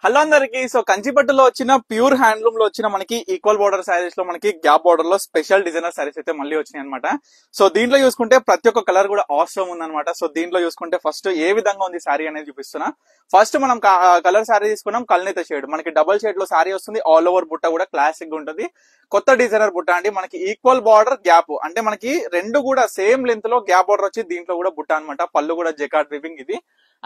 Hello అందరికి. So కంచిపట్టులో వచ్చిన pure handloom లో వచ్చిన మనకి ఈక్వల్ బోర్డర్ సారీస్ లో మనకి గ్యాప్ బోర్డర్ లో స్పెషల్ డిజైనర్ సారీస్ అయితే మళ్ళీ వచ్చినాయి అనమాట. సో దీంట్లో చూసుకుంటే ప్రతి ఒక్క కలర్ కూడా అవసరం ఉందన్నమాట. సో దీంట్లో చూసుకుంటే ఫస్ట్ ఏ విధంగా ఉంది సారీ అనేది చూపిస్తున్నా. ఫస్ట్ మనం కలర్ సారీ తీసుకున్నాం, కల్నేత షేడ్. మనకి డబుల్ షేడ్ లో సారీ వస్తుంది. ఆల్ ఓవర్ బుట్ట కూడా క్లాసిక్ గా ఉంటుంది. కొత్త డిజైనర్ బుట్ట అండి. మనకి ఈక్వల్ బార్డర్ గ్యాప్ అంటే మనకి రెండు కూడా సేమ్ లెంత్ లో గ్యాప్ బార్డర్ వచ్చి దీంట్లో కూడా బుట్ట అనమాట. పళ్ళు కూడా జెకార్డ్ రివింగ్ ఇది.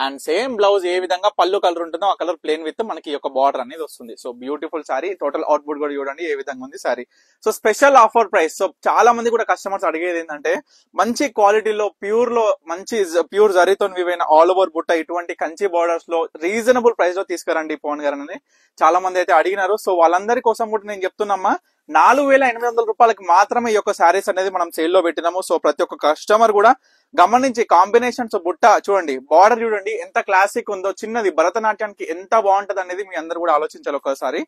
అండ్ సేమ్ బ్లౌజ్ ఏ విధంగా పళ్ళు కలర్ ఉంటుందో ఆ కలర్ ప్లేన్ విత్ మనకి ఒక బార్డర్ అనేది వస్తుంది. So beautiful sorry. Total output కూడా చూడండి ఏ విధంగా ఉంది sorry. So special offer price. So చాలా మంది కూడా కస్టమర్స్ అడిగేది ఏంటంటే మంచి క్వాలిటీలో ప్యూర్ లో మంచి ప్యూర్ జరీతో వివైన ఆల్ ఓవర్ బుట్ట ఇటువంటి కంచి బార్డర్స్ లో రీజనబుల్ ప్రైస్ లో తీసుకురండి పవన్ గారు అని చాలా మంది అయితే అడిగినారు. సో వాళ్ళందరి కోసం కూడా నేను చెప్తున్నామ్మా, 4,800 రూపాయలకి మాత్రమే ఈ యొక్క శారీస్ అనేది మనం సేల్ లో పెట్టినాము. సో ప్రతి ఒక్క కస్టమర్ కూడా గమనించి కాంబినేషన్స్ బుట్ట చూడండి, బార్డర్ చూడండి ఎంత క్లాసిక్ ఉందో, చిన్నది భరతనాట్యానికి ఎంత బాగుంటది అనేది మీ అందరు కూడా ఆలోచించాలి ఒకసారి.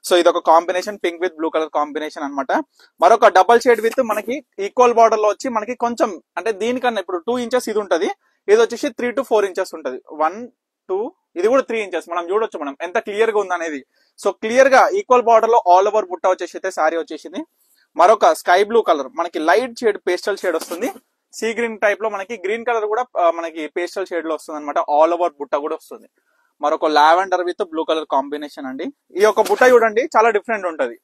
సో ఇది ఒక combination pink with blue colour combination అన్నమాట. మరొక డబల్ షేడ్ విత్ మనకి ఈక్వల్ బార్డర్ లో వచ్చి మనకి కొంచెం అంటే దీనికన్నా ఇప్పుడు 2 ఇంచెస్ ఇది ఉంటది, ఇది వచ్చేసి 3 to 4 ఇంచెస్ ఉంటది. 1, 2 ఇది కూడా 3 ఇంచెస్. మనం చూడొచ్చు మనం ఎంత క్లియర్ గా ఉంది అనేది. సో క్లియర్ గా ఈక్వల్ బార్డర్ లో ఆల్ ఓవర్ బుట్ట వచ్చేసి అయితే సారీ వచ్చేసింది. మరొక స్కై బ్లూ కలర్ మనకి లైట్ షేడ్ పేస్టల్ షేడ్ వస్తుంది. సీ గ్రీన్ టైప్ లో మనకి గ్రీన్ కలర్ కూడా మనకి పేస్టల్ షేడ్ లో వస్తుంది అనమాట. ఆల్ ఓవర్ బుట్ట కూడా వస్తుంది. మరొక lavender with blue colour combination అండి. ఈ యొక్క బుట్ట చూడండి చాలా డిఫరెంట్ ఉంటది.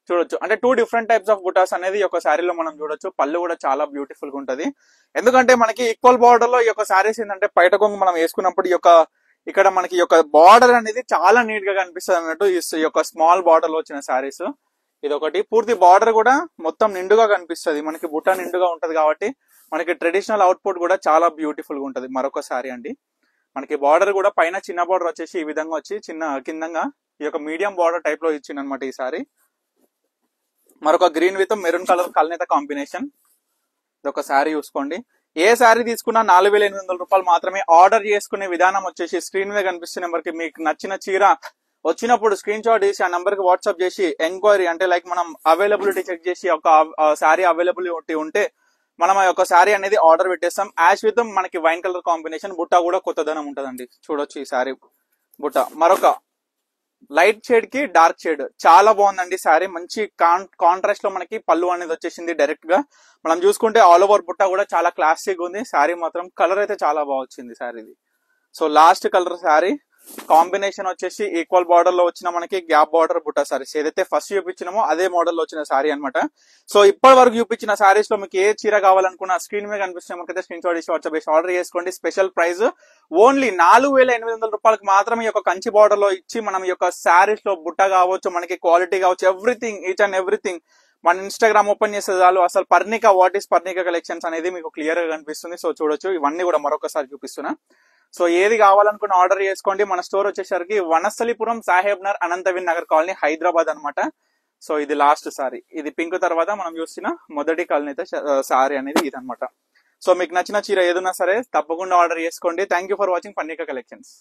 చూడొచ్చు అంటే 2 డిఫరెంట్ టైప్స్ ఆఫ్ బుటాస్ అనేది ఈ యొక్క శారీలో మనం చూడొచ్చు. పళ్ళు కూడా చాలా బ్యూటిఫుల్ గా ఉంటది. ఎందుకంటే మనకి ఈక్వల్ బార్డర్ లో ఈ యొక్క శారీస్ ఏంటంటే పైట కొంగు మనం వేసుకున్నప్పుడు ఈ యొక్క ఇక్కడ మనకి ఈ యొక్క బార్డర్ అనేది చాలా నీట్ గా కనిపిస్తుంది అన్నట్టు ఈ యొక్క స్మాల్ బార్డర్ లో వచ్చిన శారీస్. ఇది ఒకటి. పూర్తి బార్డర్ కూడా మొత్తం నిండుగా కనిపిస్తుంది. మనకి బుట్ట నిండుగా ఉంటది కాబట్టి మనకి ట్రెడిషనల్ అవుట్పుట్ కూడా చాలా బ్యూటిఫుల్ గా ఉంటది. మరొక సారీ అండి. మనకి బార్డర్ కూడా పైన చిన్న బార్డర్ వచ్చేసి ఈ విధంగా వచ్చి చిన్న కిందంగా ఈ యొక్క మీడియం బార్డర్ టైప్ లో ఇచ్చింది అనమాట ఈ సారీ. మరొక గ్రీన్ విత్ మెరూన్ కలర్ కల్నేత కాంబినేషన్. ఇది ఒక శారీ చూసుకోండి. ఏ శారీ తీసుకున్నా 4,800 రూపాయలు మాత్రమే. ఆర్డర్ చేసుకునే విధానం వచ్చేసి స్క్రీన్ మీద కనిపిస్తున్న నెంబర్ కి మీకు నచ్చిన చీర వచ్చినప్పుడు స్క్రీన్ షాట్ తీసి ఆ నంబర్ కి వాట్సాప్ చేసి ఎంక్వైరీ అంటే లైక్ మనం అవైలబిలిటీ చెక్ చేసి ఒక శారీ అవైలబిలిటీ ఉంటే మనం ఆ యొక్క శారీ అనేది ఆర్డర్ పెట్టేస్తాం. యాష్ విత్ మనకి వైన్ కలర్ కాంబినేషన్. బుట్ట కూడా కొత్తదనం ఉంటదండి. చూడొచ్చు ఈ శారీ బుట్ట. మరొక లైట్ షేడ్ కి డార్క్ షేడ్ చాలా బాగుందండి శారీ. మంచి కాంట్రాస్ట్ లో మనకి పళ్ళు అనేది వచ్చేసింది డైరెక్ట్ గా. మనం చూసుకుంటే ఆల్ ఓవర్ బుట్ట కూడా చాలా క్లాసిక్ ఉంది. శారీ మాత్రం కలర్ అయితే చాలా బాగా వచ్చింది శారీది. So last colour sari combination వచ్చేసి ఈక్వల్ బార్డర్ లో వచ్చిన మనకి గ్యాప్ బార్డర్ బుట్ట సారీస్. ఏదైతే ఫస్ట్ చూపించినామో అదే మోడల్ లో వచ్చిన సారీ అనమాట. సో ఇప్పటి వరకు చూపించిన సారీస్ లో మీకు ఏ చీర కావాలనుకున్నా స్క్రీన్ మీద కనిపిస్తున్న మనకైతే స్క్రీన్ షాట్ ఇచ్చి వాట్సాప్ చేసి ఆర్డర్ చేసుకోండి. స్పెషల్ ప్రైస్ ఓన్లీ 4,800 రూపాయలకి మాత్రమే ఈ యొక్క కంచి బార్డర్ లో ఇచ్చి మనం ఈ యొక్క సారీస్ లో బుట్ట కావచ్చు, మనకి క్వాలిటీ కావచ్చు, ఎవ్రీథింగ్ ఈచ్ అండ్ ఎవ్రీథింగ్ మన ఇన్స్టాగ్రామ్ ఓపెన్ చేసే చాలు అసలు Parnika what is Parnika collections అనేది మీకు క్లియర్ గా కనిపిస్తుంది. సో చూడొచ్చు ఇవన్నీ కూడా మరొకసారి చూపిస్తున్నా. సో ఏది కావాలనుకున్న ఆర్డర్ చేసుకోండి. మన స్టోర్ వచ్చేసరికి వనస్థలిపురం సాహెబ్నగర్ అనంతవిన్ నగర్ కాలనీ హైదరాబాద్ అనమాట. సో ఇది లాస్ట్ సారీ. ఇది పింక్ తర్వాత మనం చూసిన మొదటి కల్నేత సారీ అనేది ఇది అనమాట. సో మీకు నచ్చిన చీర ఏదన్నా సరే తప్పకుండా ఆర్డర్ చేసుకోండి. Thank you for watching Parnika collections.